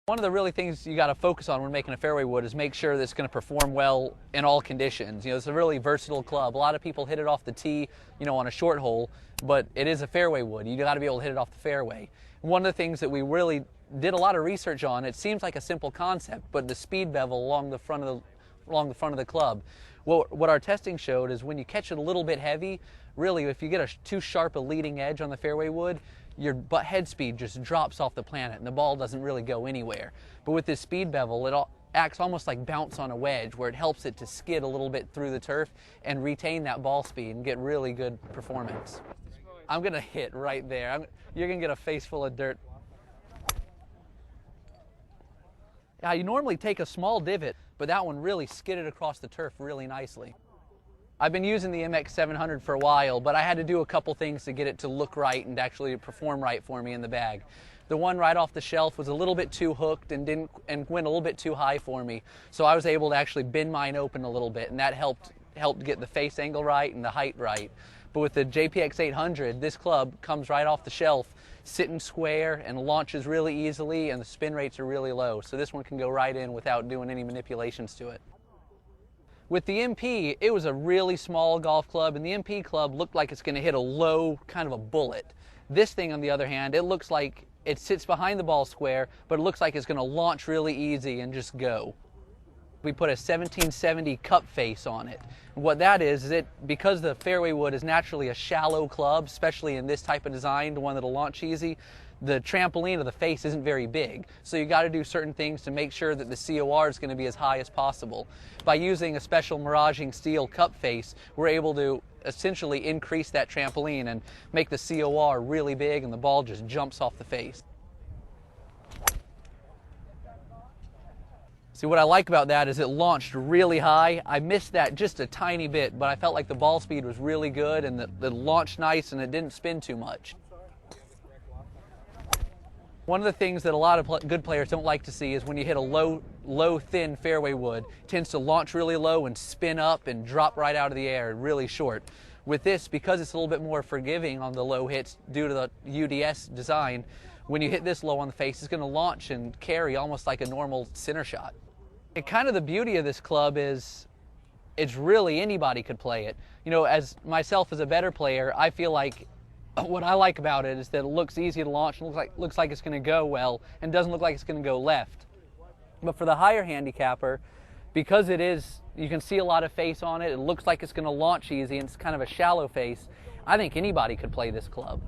One of the really things you got to focus on when making a fairway wood is make sure that it's going to perform well in all conditions. You know, it's a really versatile club. A lot of people hit it off the tee, you know, on a short hole, but it is a fairway wood. You got to be able to hit it off the fairway. One of the things that we really did a lot of research on, it seems like a simple concept, but the speed bevel along the front of the club. What our testing showed is when you catch it a little bit heavy, really if you get too sharp a leading edge on the fairway wood, your head speed just drops off the planet and the ball doesn't really go anywhere. But with this speed bevel, it acts almost like bounce on a wedge, where it helps it to skid a little bit through the turf and retain that ball speed and get really good performance. I'm gonna hit right there. You're gonna get a face full of dirt. Yeah, you normally take a small divot, but that one really skidded across the turf really nicely. I've been using the MX 700 for a while, but I had to do a couple things to get it to look right and actually perform right for me in the bag. The one right off the shelf was a little bit too hooked and went a little bit too high for me, so I was able to actually bend mine open a little bit, and that helped get the face angle right and the height right. But with the JPX 800, this club comes right off the shelf, sitting square and launches really easily, and the spin rates are really low, so this one can go right in without doing any manipulations to it. With the MP, it was a really small golf club, and the MP club looked like it's going to hit a low, kind of a bullet. This thing, on the other hand, it looks like it sits behind the ball square, but it looks like it's going to launch really easy and just go. We put a 1770 cup face on it. What that is because the fairway wood is naturally a shallow club, especially in this type of design, the one that'll launch easy, the trampoline of the face isn't very big. So you got to do certain things to make sure that the COR is going to be as high as possible. By using a special miraging steel cup face, we're able to essentially increase that trampoline and make the COR really big, and the ball just jumps off the face. See, what I like about that is it launched really high. I missed that just a tiny bit, but I felt like the ball speed was really good and it launched nice and it didn't spin too much. One of the things that a lot of good players don't like to see is when you hit a low, thin fairway wood, it tends to launch really low and spin up and drop right out of the air really short. With this, because it's a little bit more forgiving on the low hits due to the UDS design, when you hit this low on the face, it's going to launch and carry almost like a normal center shot. And kind of the beauty of this club is it's really anybody could play it. You know, as myself as a better player, I feel like what I like about it is that it looks easy to launch and looks like it's going to go well and doesn't look like it's going to go left. But for the higher handicapper, because you can see a lot of face on it, it looks like it's going to launch easy and it's kind of a shallow face, I think anybody could play this club.